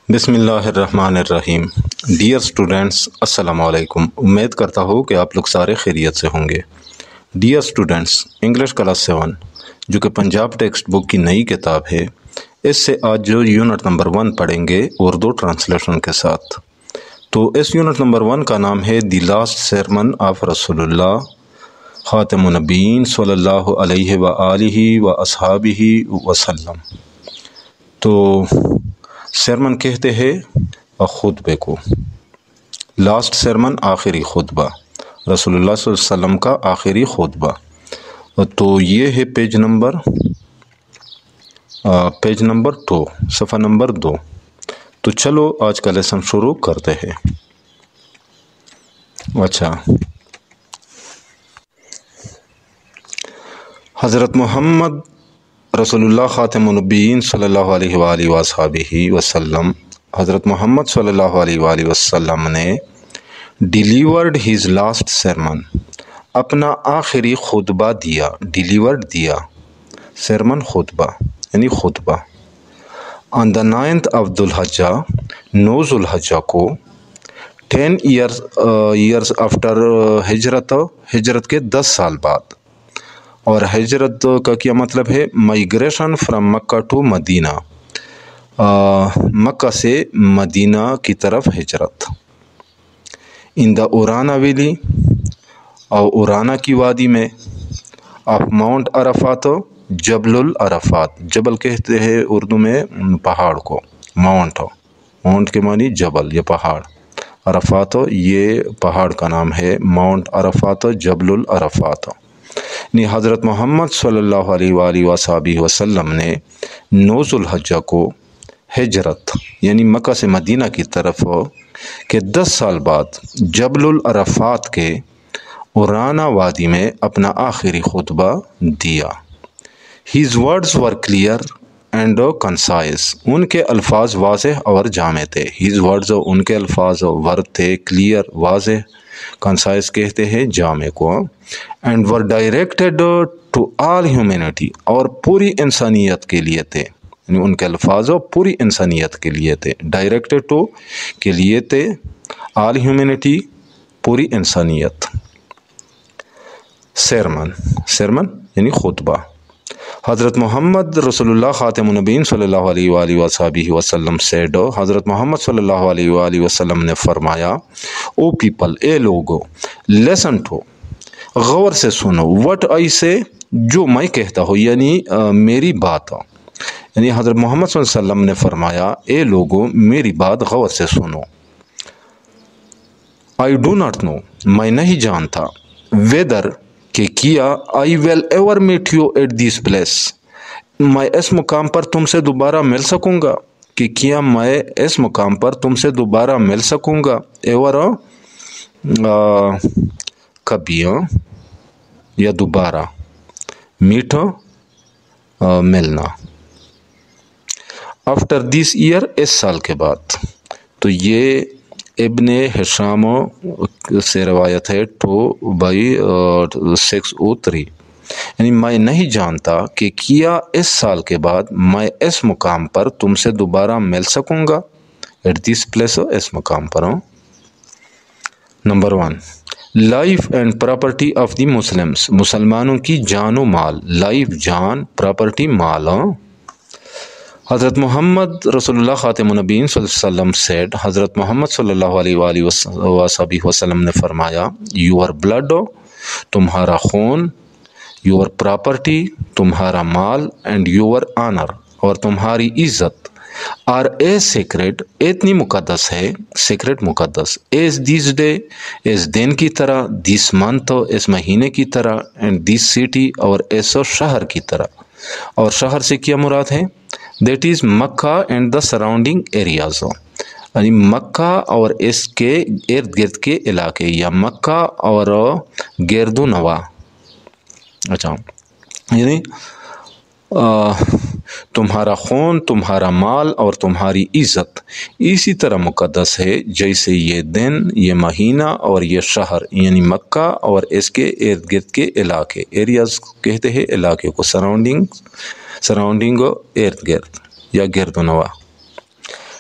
بسم اللہ الرحمن الرحیم۔ ڈیئر اسٹوڈنٹس، السلام علیکم۔ امید کرتا ہوں کہ آپ لوگ سارے خیریت سے ہوں گے۔ ڈیئر اسٹوڈنٹس، انگلش کلاس 7 جو کہ پنجاب ٹیکسٹ بک کی نئی کتاب ہے، اس سے آج جو یونٹ نمبر 1 پڑھیں گے اردو ٹرانسلیشن کے ساتھ۔ تو اس یونٹ نمبر 1 کا نام ہے دی لاسٹ سرمن آف رسول اللہ خاتم النبیین صلی اللہ علیہ وآلہ واصحابہ وسلم۔ تو سرمن کہتے ہیں خطبے کو، لاسٹ سرمن آخری خطبہ، رسول اللہ صلی اللہ علیہ وسلم کا آخری خطبہ۔ تو یہ ہے پیج نمبر 2، صفحہ نمبر 2۔ تو چلو آج کا لیسن شروع کرتے ہیں۔ اچھا، حضرت محمد رسول اللہ خاتم النبیین صلی اللہ علیہ وآلہ وصحبہ وسلم، حضرت محمد صلی اللہ علیہ وآلہ وسلم نے ڈیلیورڈ ہز لاسٹ سرمن، اپنا آخری خطبہ دیا، ڈیلیورڈ دیا، سرمن خطبہ یعنی خطبہ، آن دا 9th of ذوالحجہ، 9 ذوالحجہ کو، 10 years after ہجرت کے 10 سال بعد۔ اور ہجرت کا کیا مطلب ہے؟ مائیگریشن فرام مکہ ٹو مدینہ، مکہ سے مدینہ کی طرف ہجرت۔ ان دا اورانا ویلی، اور اورانا کی وادی میں، آف ماؤنٹ عرفات، جبل العرفات، جبل کہتے ہیں اردو میں پہاڑ کو، ماؤنٹ کے معنی جبل یا پہاڑ، عرفات یہ پہاڑ کا نام ہے، ماؤنٹ عرفات، جبل العرفات۔ حضرت محمد صلی اللہ علیہ وآلہ وصحبہ وسلم نے 9 ذوالحجہ کو ہجرت یعنی مکہ سے مدینہ کی طرف کے 10 سال بعد جبل العرفات کے اورانا وادی میں اپنا آخری خطبہ دیا۔ His words were clear and concise، ان کے الفاظ واضح اور جامع تھے۔ His words، ان کے الفاظ ورد تھے، clear واضح، concise کہتے ہیں جامع کو، and were directed to all humanity، اور پوری انسانیت کے لیے تھے، یعنی ان کے الفاظ پوری انسانیت کے لیے تھے، directed to کے لیے تھے، all humanity پوری انسانیت۔ سرمن یعنی خطبہ۔ حضرت محمد رسول اللہ خاتم النبیین صلی اللہ علیہ وآلہ وصحبہ وسلم said، حضرت محمد صلی اللہ علیہ وآلہ وسلم نے فرمایا، او پیپل، اے لوگو، listen to، غور سے سنو، what I say، جو میں کہتا ہوں، یعنی میری بات، یعنی حضرت محمد صلی اللہ علیہ وسلم نے فرمایا، اے لوگو میری بات غور سے سنو۔ I do not know، میں نہیں جانتا، whether کہ کیا، I will ever meet you at this place، میں اس مقام پر تم سے دوبارہ مل سکوں گا، کہ کیا میں اس مقام پر تم سے دوبارہ مل سکوں گا، ایور کبھی یا دوبارہ، میٹ ملنا، آفٹر دس ایئر اس سال کے بعد۔ تو یہ ابن ہشام سے روایت ہے 2/603، یعنی میں نہیں جانتا کہ کیا اس سال کے بعد میں اس مقام پر تم سے دوبارہ مل سکوں گا، ایٹ دس پلیس، اس مقام پر۔ Number 1، life and property of the Muslims, مسلمانوں کی جان و مال، لائف جان، پراپرٹی مال۔ حضرت محمد رسول اللہ خاتم النبیین صلی اللہ علیہ وسلم said، حضرت محمد صلی اللہ علیہ وآلہ وصحبہ وسلم نے فرمایا، یور بلڈ، تمہارا خون، یور پراپرٹی، تمہارا مال، اینڈ یور آنر، اور تمہاری عزت، آر اے سیکریٹ، اتنی مقدس ہے، سیکریٹ مقدس، ایز دس ڈے، اس دن کی طرح، دس منتھ، اس مہینے کی طرح، اینڈ دس سٹی، اور اس شہر کی طرح۔ اور شہر سے کیا مراد ہے؟ That is Mecca and the surrounding areas, یعنی مکہ اور اس کے ارد گرد کے علاقے، یا مکہ اور گرد و نواح۔ اچھا، یعنی تمہارا خون، تمہارا مال اور تمہاری عزت اسی طرح مقدس ہے جیسے یہ دن، یہ مہینہ اور یہ شہر، یعنی مکہ اور اس کے ارد گرد کے علاقے، ایریاز کہتے ہیں علاقے کو، سراؤنڈنگ ارد گرد یا گرد و نواح۔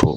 2,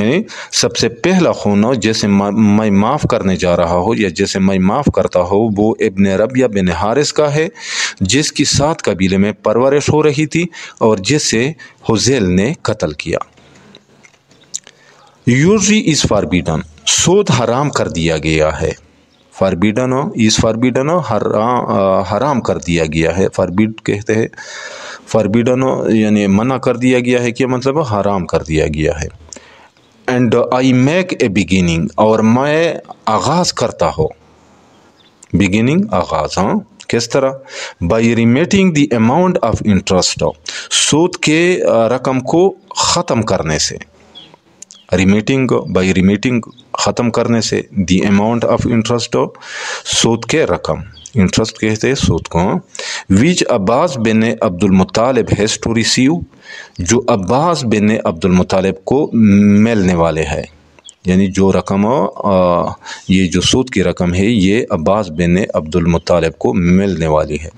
یعنی سب سے پہلا خون جیسے میں معاف کرنے جا رہا ہوں یا جیسے میں معاف کرتا ہوں وہ ابن ربیہ بن حارث کا ہے، جس کی 7 قبیلے میں پرورش ہو رہی تھی اور جسے حذیل نے قتل کیا۔ یوزری از فاربیڈن، سود حرام کر دیا گیا ہے۔ فاربیڈن از فاربیڈن، حرام کر دیا گیا ہے۔ فاربیڈ کہتے ہیں، فاربیڈن یعنی منع کر دیا گیا ہے، کیا مطلب ہے؟ حرام کر دیا گیا ہے۔ And I make a beginning, اور میں آغاز کرتا ہوں، بگننگ آغاز، ہاں کس طرح؟ By remitting the amount of interest, سود کے رقم کو ختم کرنے سے، ریمیٹنگ بائی ریمیٹنگ ختم کرنے سے، دی اماؤنٹ آف انٹرسٹ سود کے رقم، انٹرسٹ کہتے ہیں سود کو، ویچ عباس بن عبد المطالب ہیز ٹو ریسیو، جو عباس بن عبد المطالب کو ملنے والے ہے، یعنی جو رقم یہ جو سود کی رقم ہے یہ عباس بن عبد المطالب کو ملنے والی ہے،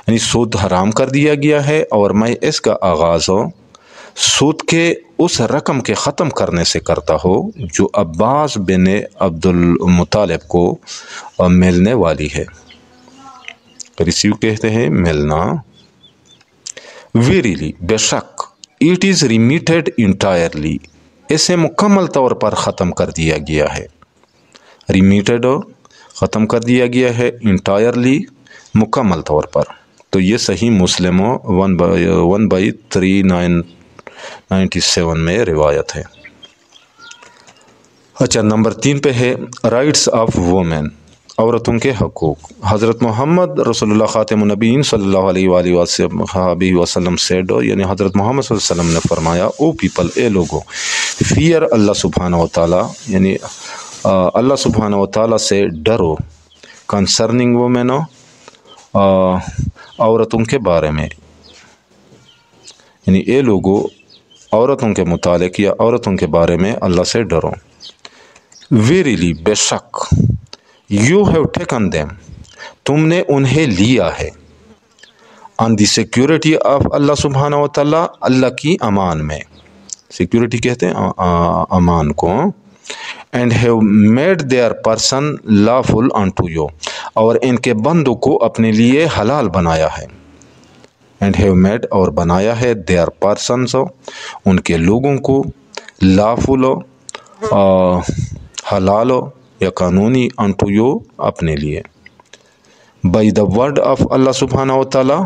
یعنی سود حرام کر دیا گیا ہے اور میں اس کا آغاز سود کے اس رقم کے ختم کرنے سے کرتا ہو جو عباس بن عبد المطالب کو ملنے والی ہے۔ ریسیو کہتے ہیں ملنا۔ ویریلی، بے شک، اٹ از ریمیٹڈ انٹائرلی، اسے مکمل طور پر ختم کر دیا گیا ہے۔ ریمیٹڈ ختم کر دیا گیا ہے، انٹائرلی مکمل طور پر۔ تو یہ صحیح مسلم 1/3997 میں روایت ہے۔ اچھا، نمبر 3 پہ ہے رائٹس آف وومن، عورتوں کے حقوق۔ حضرت محمد رسول اللہ خاتم النبیین صلی اللہ علیہ وآلہ وسلم سیڈ، یعنی حضرت محمد صلی اللہ علیہ وسلم نے فرمایا، او پیپل، اے لوگوں، فیئر اللہ سبحانہ و تعالیٰ، یعنی اللہ سبحانہ و تعالیٰ سے ڈرو، کنسرننگ وومن، عورتوں کے بارے میں، یعنی اے لوگوں عورتوں کے متعلق یا عورتوں کے بارے میں اللہ سے ڈرو۔ ویریلی، بے شک، یو ہیو ٹیکن دیم، تم نے انہیں لیا ہے، آن دی سیکیورٹی آف اللہ سبحانہ و تعالیٰ، اللہ کی امان میں، سیکیورٹی کہتے ہیں امان کو، and have made their person lawful into you, اور ان کے بندوں کو اپنے لیے حلال بنایا ہے، اینڈ ہیو میڈ اور بنایا ہے، دیئر پرسنز ان کے لوگوں کو، لافل حلال یا قانونی، انٹو یو اپنے لیے، بائی دا ورڈ آف اللہ سبحانہ و تعالیٰ،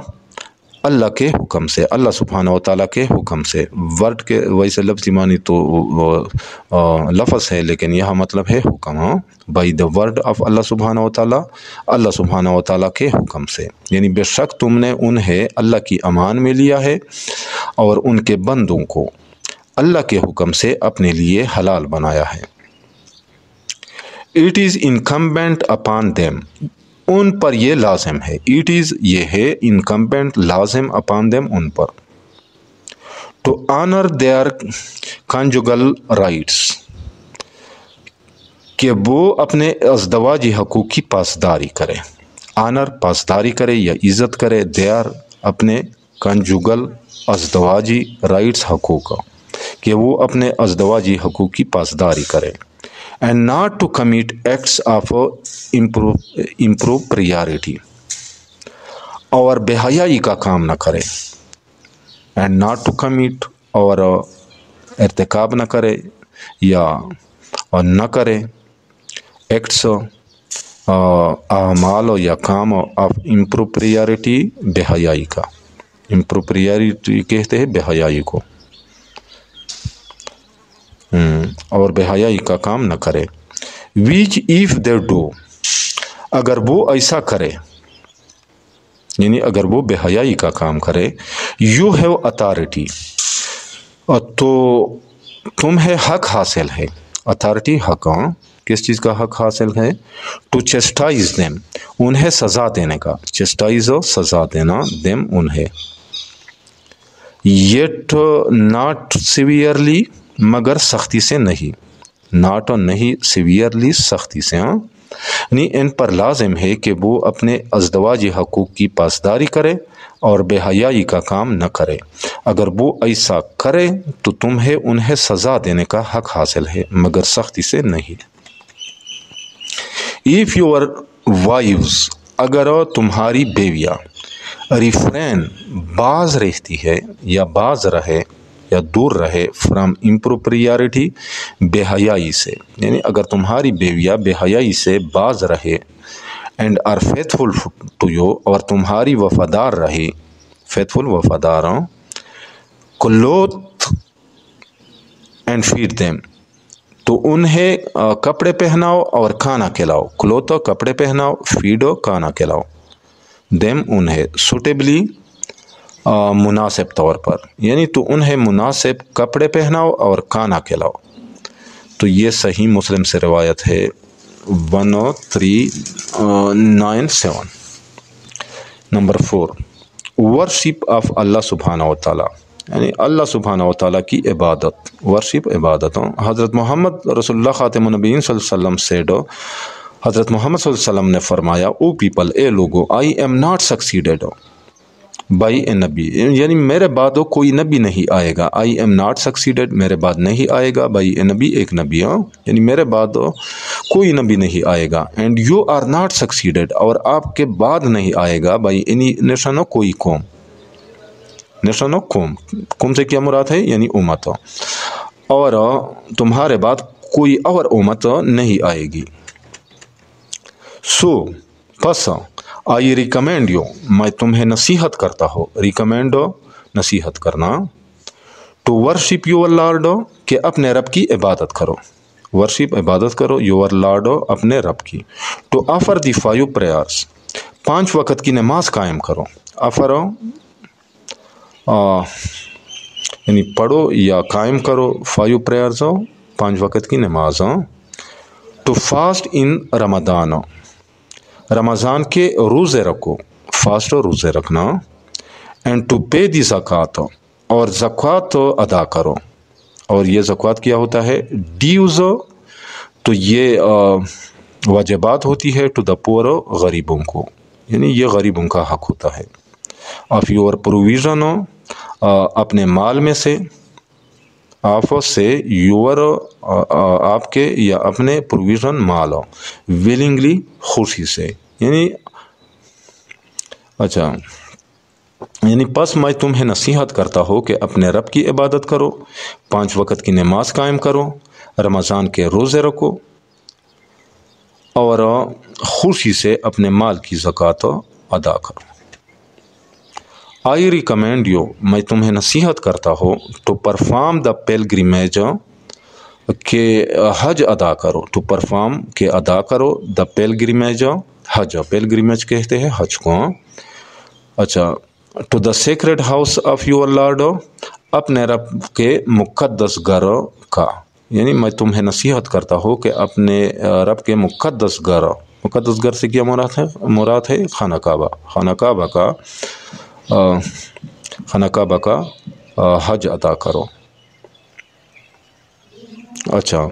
اللہ کے حکم سے، اللہ سبحانہ و تعالیٰ کے حکم سے۔ ورڈ کے ویسے لفظی معنی تو لفظ ہے لیکن یہاں مطلب ہے حکم، بائی دا ورڈ آف اللہ سبحانہ و تعالیٰ، اللہ سبحانہ و تعالیٰ کے حکم سے، یعنی بے شک تم نے انہیں اللہ کی امان میں لیا ہے اور ان کے بندوں کو اللہ کے حکم سے اپنے لیے حلال بنایا ہے۔ It is incumbent upon them, ان پر یہ لازم ہے، اٹ از یہ ہے، انکمبینٹ لازم، اپان دیم ان پر، to honour their conjugal rights, کہ وہ اپنے ازدواجی حقوق کی پاسداری کرے، آنر پاسداری کرے یا عزت کرے، دیئر اپنے کنجوگل ازدواجی رائٹس حقوق، کہ وہ اپنے ازدواجی حقوق کی پاسداری کرے، and not to commit acts of impropriety, اور بے حیائی کا کام نہ کرے، اینڈ ناٹ ٹو کمٹ اور ارتکاب نہ کرے یا نہ کرے، ایکٹس اعمال یا کام آف امپروپریٹی، بے حیائی کا، امپروپریٹی کہتے ہیں بے حیائی کو، اور بے حیائی کا کام نہ کرے، ویچ ایف دے ڈو، اگر وہ ایسا کرے، یعنی اگر وہ بے حیائی کا کام کرے، یو ہیو اتھارٹی، تو تمہیں حق حاصل ہے، اتھارٹی حق، کس چیز کا حق حاصل ہے؟ ٹو چیسٹائز دیم، انہیں سزا دینے کا، چیسٹائز سزا دینا، دیم انہیں، یٹ ناٹ سیویئرلی، مگر سختی سے نہیں، ناٹ نہیں، سیویئرلی سختی سے، یعنی ان پر لازم ہے کہ وہ اپنے ازدواجی حقوق کی پاسداری کرے اور بے حیائی کا کام نہ کرے۔ اگر وہ ایسا کرے تو تمہیں انہیں سزا دینے کا حق حاصل ہے، مگر سختی سے نہیں۔ If your wives، اگر تمہاری بیویاں، ریفرین باز رہتی ہے یا باز رہے یا دور رہے، فرام امپروپریٹی، بے حیائی سے، یعنی اگر تمہاری بیویاں بے حیائی سے باز رہے، and are faithful to you, اور تمہاری وفادار رہی، فیتھفل وفادار، کلوتھ اینڈ فیڈ دیم، تو انہیں کپڑے پہناؤ اور کھانا کھلاؤ۔ کلوتھ کپڑے پہناؤ، فیڈو کھانا کھلاؤ، دیم انہیں، سوٹیبلی مناسب طور پر، یعنی تو انہیں مناسب کپڑے پہناؤ اور کھانا کھلاؤ۔ تو یہ صحیح مسلم سے روایت ہے 1397۔ نمبر 4، ورشپ آف اللہ سبحانہ و تعالیٰ، یعنی اللہ سبحانہ و تعالیٰ کی عبادت، ورشپ عبادت۔ حضرت محمد رسول اللہ خاتم النبیین صلی اللہ علیہ وسلم سیڈ، حضرت محمد صلی اللہ علیہ وسلم نے فرمایا، او پیپل، اے لوگو، I am not succeeded by a نبی، یعنی میرے بعد کوئی نبی نہیں آئے گا۔ آئی ایم ناٹ سکسیڈیڈ، میرے بعد نہیں آئے گا، بائی اے نبی، ایک نبی، یعنی میرے بعد کوئی نبی نہیں آئے گا، and you are not succeeded, اور آپ کے بعد نہیں آئے گا، بائی اینی نیشن، کوئی قوم، نیشن، قوم سے کیا مراد ہے، یعنی امت، اور تمہارے بعد کوئی اور امت نہیں آئے گی۔ سو پس، آئی ریکمینڈ یو، میں تمہیں نصیحت کرتا ہوں، ریکمینڈ نصیحت کرنا، ٹو ورشپ یور لارڈ، کہ اپنے رب کی عبادت کرو، ورشپ عبادت کرو، یور لارڈ اپنے رب کی، ٹو آفر دی 5 پریئرس، 5 وقت کی نماز قائم کرو، آفر یعنی پڑھو یا قائم کرو، 5 پریئرز، 5 وقت کی نماز، ٹو فاسٹ ان رمضان، رمضان کے روزے رکھو، فاسٹ روزے رکھنا، اینڈ ٹو پے دی زکوٰۃ، اور زکوٰۃ ادا کرو، اور یہ زکوٰۃ کیا ہوتا ہے، ڈیوز، تو یہ واجبات ہوتی ہے، ٹو دا پور، غریبوں کو، یعنی یہ غریبوں کا حق ہوتا ہے، آف یور پروویژن، اپنے مال میں سے، آف سے یور، آپ کے یا اپنے، پروویژن مال، ویلنگلی، خوشی سے، یعنی اچھا، یعنی پس میں تمہیں نصیحت کرتا ہوں کہ اپنے رب کی عبادت کرو، 5 وقت کی نماز قائم کرو، رمضان کے روزے رکھو، اور خوشی سے اپنے مال کی زکوٰۃ ادا کرو۔ آئی ریکمینڈ یو، میں تمہیں نصیحت کرتا ہوں، ٹو پرفارم دا پیلگریمیج، کہ حج ادا کرو، ٹو پرفارم، کہ ادا کرو، دا پیلگریمیج، حج، پیلگریمیج کہتے ہیں حج کو، اچھا، to the sacred house of your lord, اپنے رب کے مقدس گھر کا، یعنی میں تمہیں نصیحت کرتا ہوں کہ اپنے رب کے مقدس گھر، مقدس گھر سے کیا مراد ہے، خانہ کعبہ، خانہ کعبہ کا، خانہ کعبہ کا حج ادا کرو، اچھا،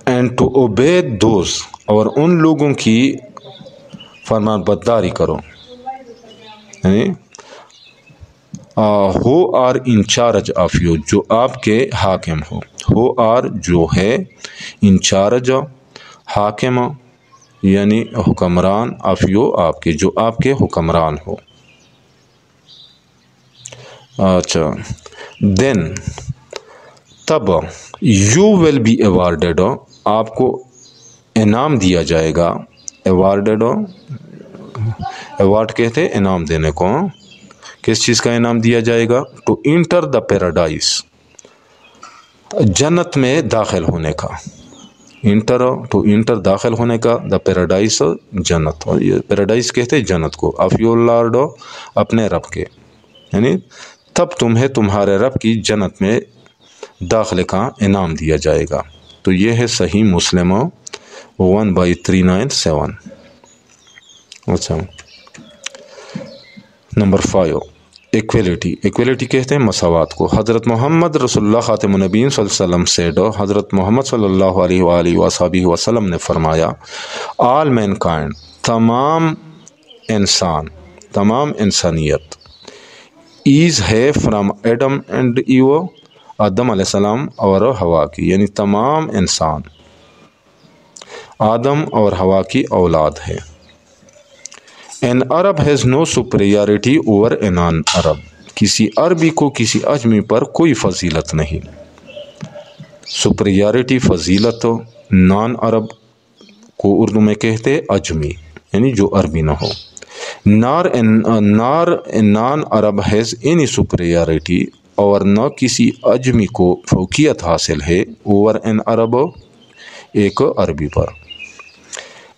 اینڈ ٹو اوبے دوز، اور ان لوگوں کی فرمان برداری کرو، یعنی who are in charge of you, جو آپ کے حاکم ہو، ہو آر جو ہے، ان چارج حاکم، یعنی حکمران، آف یو آپ کے، جو آپ کے حکمران ہو، اچھا، دین تب، یو ول بی ایوارڈیڈ، آپ کو انعام دیا جائے گا، ایوارڈیڈ، ایوارڈ کہتے ہیں انعام دینے کو، کس چیز کا انعام دیا جائے گا، ٹو انٹر دا پیراڈائز، جنت میں داخل ہونے کا، انٹر، ٹو انٹر داخل ہونے کا، دا پیراڈائز جنت، اور یہ پیراڈائز کہتے ہیں جنت کو، آف یور لارڈ اپنے رب کے، یعنی تب تمہیں تمہارے رب کی جنت میں داخلے کا انعام دیا جائے گا۔ تو یہ ہے صحیح مسلم 1/397۔ اچھا، نمبر 5، ایکویلٹی کہتے ہیں مساوات کو. حضرت محمد رسول اللہ خاتم النبیین صلی اللہ علیہ وسلم said, حضرت محمد صلی اللہ علیہ وآلہ وصحبہ وسلم نے فرمایا, آل مین کائنڈ, تمام انسانیت, ایز ہے فرام ایڈم اینڈ ایو, آدم علیہ السلام اور ہوا کی, یعنی تمام انسان آدم اور ہوا کی اولاد ہے. An Arab has no superiority over a non-Arab. کسی عربی کو کسی اجمی پر کوئی فضیلت نہیں. superiority فضیلت نان عرب کو اردو میں کہتے اجمی, یعنی جو عربی نہ ہو. نار نان عرب has any superiority, اور نہ کسی اجمی کو فوقیت حاصل ہے over an Arab, ایک عربی پر.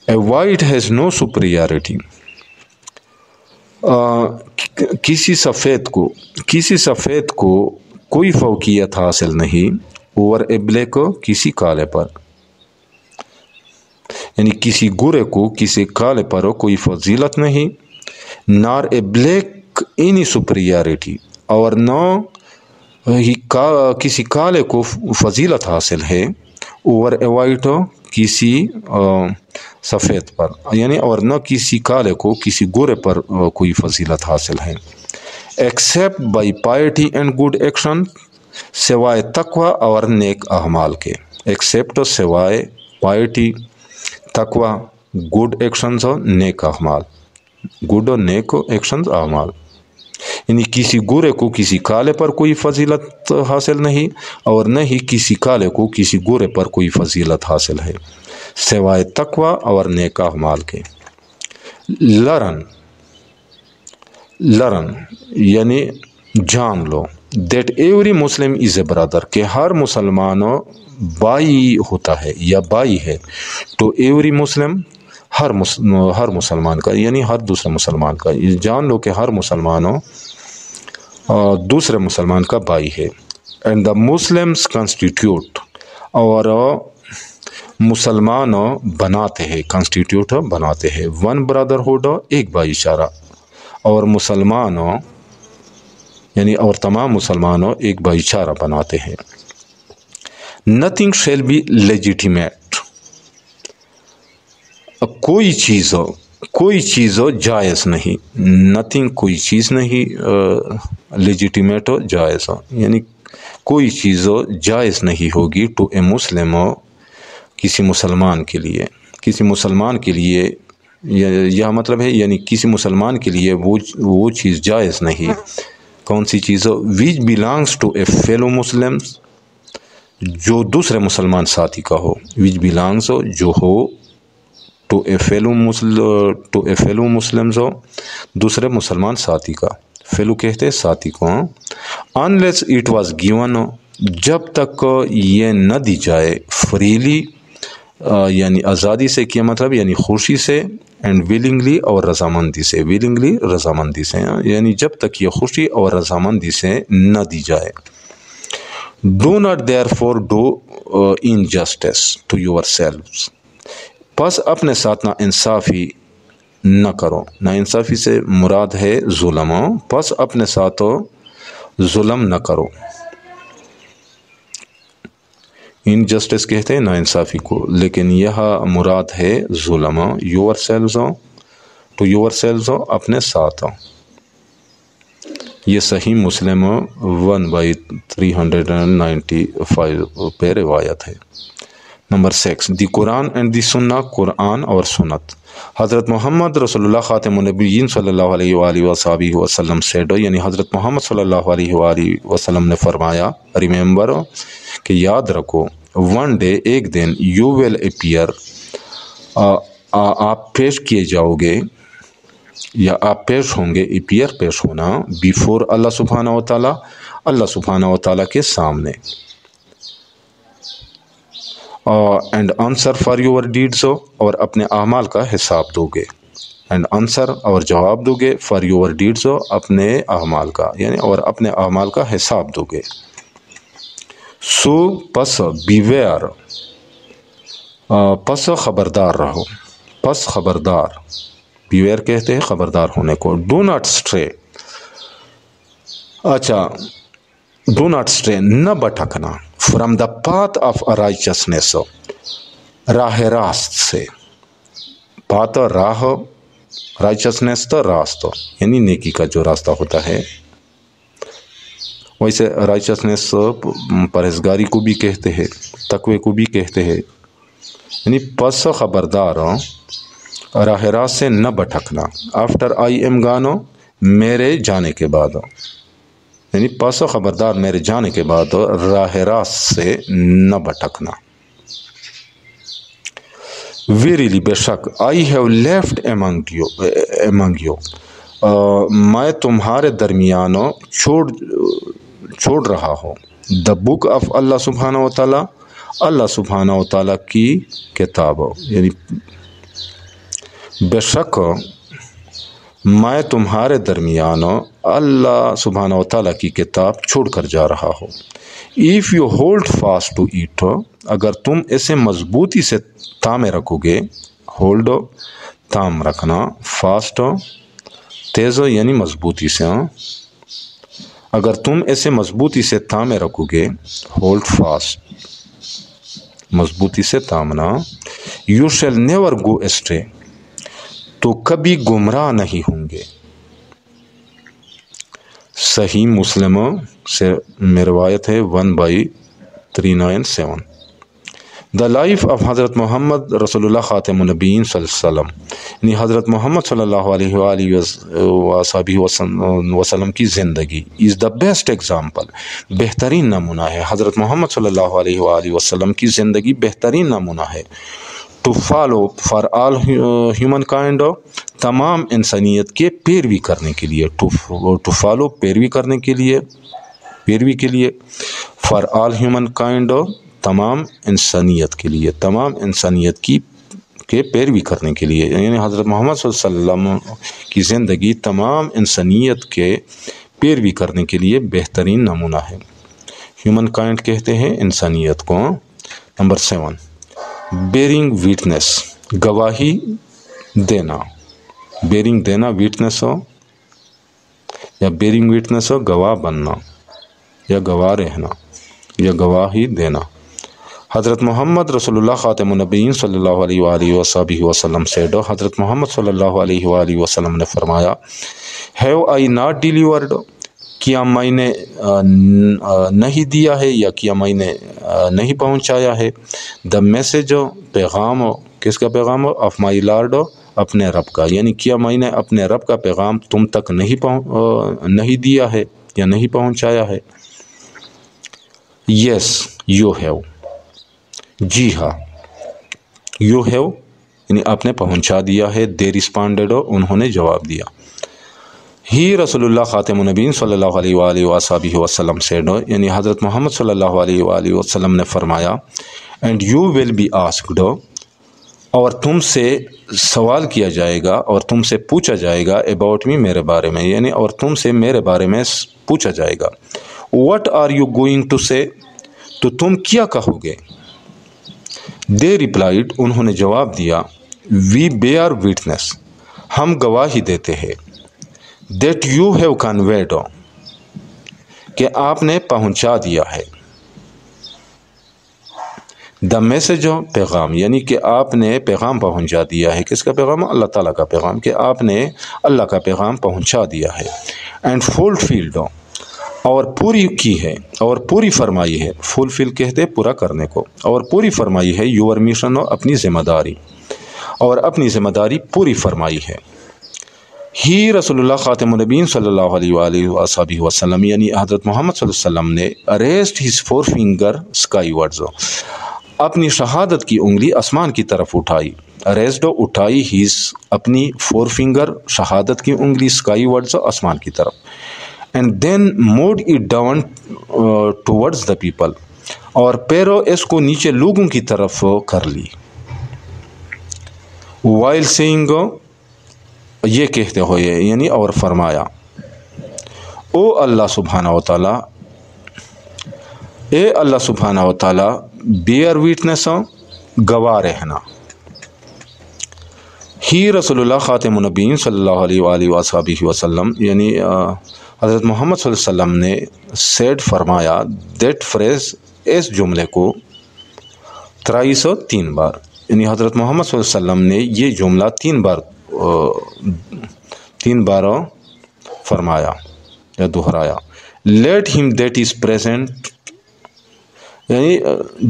A white has no superiority. کسی سفید کو کوئی فوقیت حاصل نہیں اوور اے بلیک, کسی کالے پر, یعنی کسی گورے کو کسی کالے پر کوئی فضیلت نہیں. نار اے بلیک اینی سپریارٹی, اور نہ کسی کالے کو فضیلت حاصل ہے اوور اے وائٹ, کسی سفید پر, یعنی اور نہ کسی کالے کو کسی گورے پر کوئی فضیلت حاصل ہے. Accept by piety and good action, سوائے تقوی اور نیک اعمال کے. ایکسیپٹ سوائے پائٹی, تقوی, گڈ ایکشنز اور نیک اعمال, گڈ اور نیک ایکشنز اعمال, یعنی کسی گورے کو کسی کالے پر کوئی فضیلت حاصل نہیں اور نہ ہی کسی کالے کو کسی گورے پر کوئی فضیلت حاصل ہے سوائے تقوی اور نیک اعمال کے. لرن یعنی جان لو, دیٹ ایوری مسلم از اے برادر, کہ ہر مسلمان بھائی ہوتا ہے یا بھائی ہے. ٹو ایوری مسلم, ہر مسلمان کا, یعنی ہر دوسرے مسلمان کا. جان لو کہ ہر مسلمان دوسرے مسلمان کا بھائی ہے. اینڈ دا مسلمس کنسٹیٹیوٹ, اور مسلمان بناتے ہیں, کنسٹیٹیوٹ بناتے ہیں, ون برادرہڈ, ایک بھائی چارہ, اور مسلمان یعنی اور تمام مسلمانوں ایک بھائی چارہ بناتے ہیں. نتھنگ شیل بی لیجیٹیمیٹ, کوئی چیز جائز نہیں. نتھنگ کوئی چیز نہیں, لیجیٹیمیٹ جائز, یعنی کوئی چیز جائز نہیں ہوگی. ٹو اے مسلم, کسی مسلمان کے لیے یہ مطلب ہے, یعنی کسی مسلمان کے لیے وہ چیز جائز نہیں. کون سی چیز؟ Which belongs to a fellow Muslims, جو دوسرے مسلمان ساتھی کا ہو. وچ بلانگس, جو ہو, ٹو اے فیلو مسلمز, ہو دوسرے مسلمان ساتھی کا. فیلو کہتے ہیں ساتھی کو. انلیس اٹ واز گیون, جب تک یہ نہ دی جائے, فریلی یعنی آزادی سے, کیا مطلب یعنی خوشی سے, اینڈ ویلنگلی اور رضامندی سے. ویلنگلی رضامندی سے, یعنی جب تک یہ خوشی اور رضامندی سے نہ دی جائے. Do not therefore do injustice to yourselves, پس اپنے ساتھ نا انصافی نہ کرو. نا انصافی سے مراد ہے ظلم, پس اپنے ساتھ ظلم نہ کرو. انجسٹس کہتے ہیں نا انصافی کو, لیکن یہ مراد ہے ظلم. Yourselves, to yourselves, اپنے ساتھ. یہ صحیح مسلم 1/395 پہ روایت ہے. Number 6, the Quran and the سنہ, قرآن اور سنت. حضرت محمد رسول اللہ خاتم النبیین صلی اللہ علیہ وآلہ وصحبہ وسلم said, یعنی حضرت محمد صلی اللہ علیہ وآلہ وسلم نے فرمایا, ریممبر, کہ یاد رکھو, ون ڈے, ایک دن, یو ول اپیئر, آپ پیش کیے جاؤ گے یا آپ پیش ہوں گے. اپیئر پیش ہونا, بیفور اللہ سبحانہ و تعالیٰ, اللہ سبحانہ و تعالیٰ کے سامنے. And answer for your deeds, اور اپنے اعمال کا حساب دو گے. اینڈ آنسر, اور جواب دو گے, فار یور ڈیڈس, اپنے اعمال کا, یعنی اور اپنے اعمال کا حساب دو گے. سو پس, بیویئر, پس خبردار رہو, پس خبردار, بیویئر کہتے ہیں خبردار ہونے کو. ڈو ناٹ اسٹرے, اچھا، ڈو ناٹ اسٹرے، نہ بھٹکنا، from the path of righteousness, راہ راست سے، پاتھ راہ، رائچسنس تو راست یعنی نیکی کا جو راستہ ہوتا ہے، ویسے رائچسنس پرہیزگاری کو بھی کہتے ہیں، تقوی کو بھی کہتے ہیں، یعنی پس خبردار راہ راست سے نہ بھٹکنا، آفٹر آئی ایم گانو، میرے جانے کے بعد، یعنی پس خبردار میرے جانے کے بعد راہ راست سے نہ بھٹکنا۔ ویریلی، بے شک، I have left among you, میں تمہارے درمیان چھوڑ رہا ہوں، دا بک آف اللہ سبحانہ و تعالیٰ، اللہ سبحانہ و تعالیٰ کی کتاب، یعنی بے شک میں تمہارے درمیان اللہ سبحانہ و تعالیٰ کی کتاب چھوڑ کر جا رہا ہوں۔ If you hold fast to it, اگر تم اسے مضبوطی سے تامے رکھو گے، ہولڈ تام رکھنا، فاسٹ تیز یعنی مضبوطی سے، اگر تم اسے مضبوطی سے تامے رکھو گے، ہولڈ فاسٹ مضبوطی سے تامنا، you shall never go astray, تو کبھی گمراہ نہیں ہوں گے۔ صحیح مسلم سے میں روایت ہے 1/397۔ دا لائف آف حضرت محمد رسول اللہ خاتم النبیین صلی اللہ علیہ وسلم، یعنی حضرت محمد صلی اللہ علیہ وآلہ وسلم کی زندگی از دا بیسٹ ایگزامپل، بہترین نمونہ ہے۔ حضرت محمد صلی اللہ علیہ وآلہ وسلم کی زندگی بہترین نمونہ ہے۔ To follow for all humankind, تمام انسانیت کے پیروی کرنے کے لیے، ٹو فالو پیروی کرنے کے لیے، پیروی کے لیے، فار آل ہیومن کائنڈ تمام انسانیت کے لیے، تمام انسانیت کے پیروی کرنے کے لیے، یعنی حضرت محمد صلی اللہ علیہ وسلم کی زندگی تمام انسانیت کے پیروی کرنے کے لیے بہترین نمونہ ہے۔ ہیومن کائنڈ کہتے ہیں انسانیت کو۔ نمبر 7، بیرنگ ویٹنس، گواہی دینا، بیرنگ دینا ویٹنس ہو یا بیرنگ ویٹنس ہو، گواہ بننا یا گواہ رہنا یا گواہی دینا۔ حضرت محمد رسول اللہ خاتم النبیین صلی اللہ علیہ وآلہ وسلم said، حضرت محمد صلی اللہ علیہ وآلہ وسلم نے فرمایا، ہیو آئی ناٹ ڈیلیورڈ، کیا میں نے نہیں دیا ہے یا کیا میں نے نہیں پہنچایا ہے، دا میسج، پیغام، کس کا پیغام، آف مائی لارڈ، اپنے رب کا، یعنی کیا میں نے اپنے رب کا پیغام تم تک نہیں دیا ہے یا نہیں پہنچایا ہے۔ یس یو ہیو، جی ہاں، یو ہیو یعنی آپ نے پہنچا دیا ہے، دے رسپانڈڈ، انہوں نے جواب دیا۔ ہی رسول اللہ خاتم النبیین صلی اللہ علیہ وآلہ وسلم said، یعنی حضرت محمد صلی اللہ علیہ وآلہ وسلم نے فرمایا، and you will be asked, اور تم سے سوال کیا جائے گا اور تم سے پوچھا جائے گا، اباؤٹ می، میرے بارے میں، یعنی اور تم سے میرے بارے میں پوچھا جائے گا۔ What are you going to say, تو تم کیا کہو گے۔ دے ریپلائڈ، انہوں نے جواب دیا، وی بیئر وٹنس، ہم گواہی دیتے ہیں، دیٹ یو ہیو کنویڈ، کہ آپ نے پہنچا دیا ہے، دا میسج، پیغام، یعنی کہ آپ نے پیغام پہنچا دیا ہے، کس کا پیغام، اللہ تعالیٰ کا پیغام، کہ آپ نے اللہ کا پیغام پہنچا دیا ہے، اینڈ فلفلڈ، اور پوری کی ہے اور پوری فرمائی ہے، فلفل کہتے پورا کرنے کو، اور پوری فرمائی ہے، یور مشن، اپنی ذمہ داری، اور اپنی ذمہ داری پوری فرمائی ہے۔ ہی رسول اللہ خاتم النبیین صلی اللہ علیہ وآلہ وسلم، یعنی حضرت محمد صلی اللہ علیہ وسلم نے raised his forefinger skywards, اپنی شہادت کی انگلی آسمان کی طرف اٹھائی، ریسڈ، اٹھائی، ہز، اپنی، فور فنگر، شہادت کی انگلی، اسکائی ورڈز، آسمان کی طرف، and then moved it down towards the people, اور پیرو اس کو نیچے لوگوں کی طرف کر لی، وائل سینگ، یہ کہتے ہوئے، یعنی اور فرمایا، او اللہ سبحانہ و تعالیٰ، اے اللہ سبحانہ و تعالیٰ، بیئر ویٹنس، گواہ رہنا۔ ہی رسول اللہ خاتم النبیین صلی اللہ علیہ وآلہ وسلم، یعنی حضرت محمد صلی اللہ علیہ وسلم نے سیڈ فرمایا دیٹ فریز، اس جملے کو 303 بار، یعنی حضرت محمد صلی اللہ علیہ وسلم نے یہ جملہ 3 بار فرمایا یا دہرایا۔ لیٹ ہم دیٹ از پریزنٹ، یعنی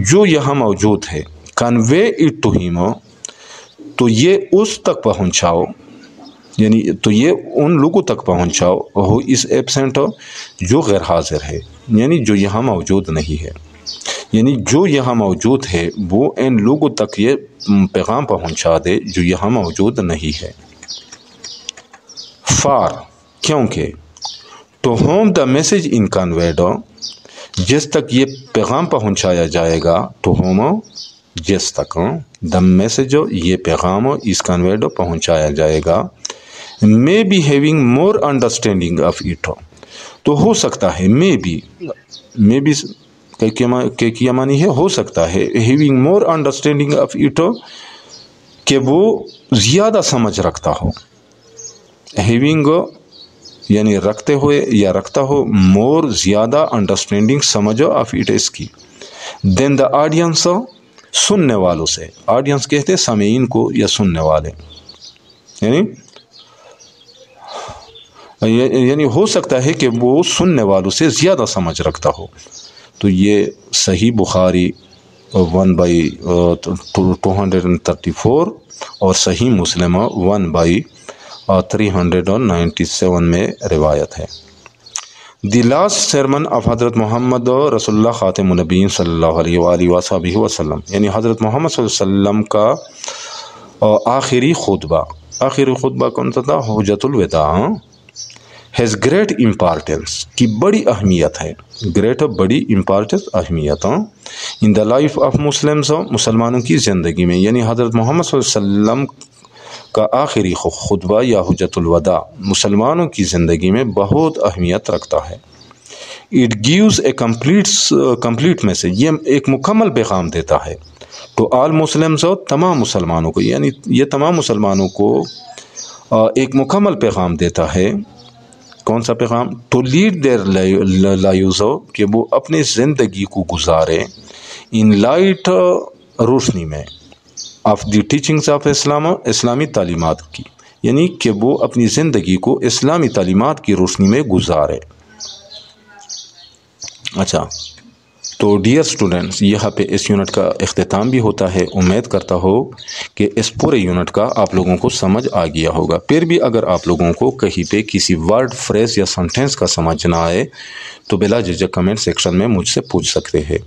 جو یہاں موجود ہے، کنوے اٹ ٹو ہم، تو یہ اس تک پہنچاؤ، یعنی تو یہ ان لوگوں تک پہنچاؤ ہو اس ایبسینٹ، جو غیر حاضر ہے، یعنی جو یہاں موجود نہیں ہے، یعنی جو یہاں موجود ہے وہ ان لوگوں تک یہ پیغام پہنچا دے جو یہاں موجود نہیں ہے۔ فار، کیونکہ، to whom the message in conveyed, جس تک یہ پیغام پہنچایا جائے گا، ٹو ہوم جس تک، دا میسج یہ پیغام اس کنویڈ پہنچایا جائے گا، may be having more understanding of it، تو ہو سکتا ہے may be کہ کیا معنی ہے ہو سکتا ہے، having more understanding of it کہ وہ زیادہ سمجھ رکھتا ہو، having یعنی رکھتے ہوئے یا رکھتا ہو، more زیادہ understanding سمجھ of it اس کی، then the audience سننے والوں سے، آڈینس کہتے ہیں سامعین کو یا سننے والے، یعنی ہو سکتا ہے کہ وہ سننے والوں سے زیادہ سمجھ رکھتا ہو۔ تو یہ صحیح بخاری 1/234 اور صحیح مسلم 1/397 میں روایت ہے۔ دی لاسٹ سرمن آف حضرت محمد رسول اللہ خاتم النبیین صلی اللہ علیہ وآلہ وصحبہ وسلم، یعنی حضرت محمد صلی اللہ علیہ وسلم کا آخری خطبہ کون سا تھا؟ حجۃ الوداع، ہیز گریٹ امپارٹینس، کی بڑی اہمیت ہے، گریٹ بڑی امپارٹینس اہمیت ان دا لائف آف مسلمز، مسلمانوں کی زندگی میں، یعنی حضرت محمد صلی اللہ علیہ وسلم کا آخری خطبہ یا حجۃ الوداع مسلمانوں کی زندگی میں بہت اہمیت رکھتا ہے۔ It gives a complete message, یہ ایک مکمل پیغام دیتا ہے، ٹو آل مسلمز، تمام مسلمانوں کو، یعنی یہ تمام مسلمانوں کو ایک مکمل پیغام دیتا ہے۔ کون سا پیغام؟ ٹو لیڈ دیئر لائیوز، کہ وہ اپنی زندگی کو گزارے، ان لائٹ، روشنی میں، آف دی ٹیچنگز آف اسلام، اسلامی تعلیمات کی، یعنی کہ وہ اپنی زندگی کو اسلامی تعلیمات کی روشنی میں گزارے۔ اچھا، تو ڈیئر اسٹوڈنٹس، یہاں پہ اس یونٹ کا اختتام بھی ہوتا ہے۔ امید کرتا ہو کہ اس پورے یونٹ کا آپ لوگوں کو سمجھ آ گیا ہوگا۔ پھر بھی اگر آپ لوگوں کو کہیں پہ کسی ورڈ، فریز یا سنٹینس کا سمجھ نہ آئے تو بلا جھجک کمنٹ سیکشن میں مجھ سے پوچھ سکتے ہیں۔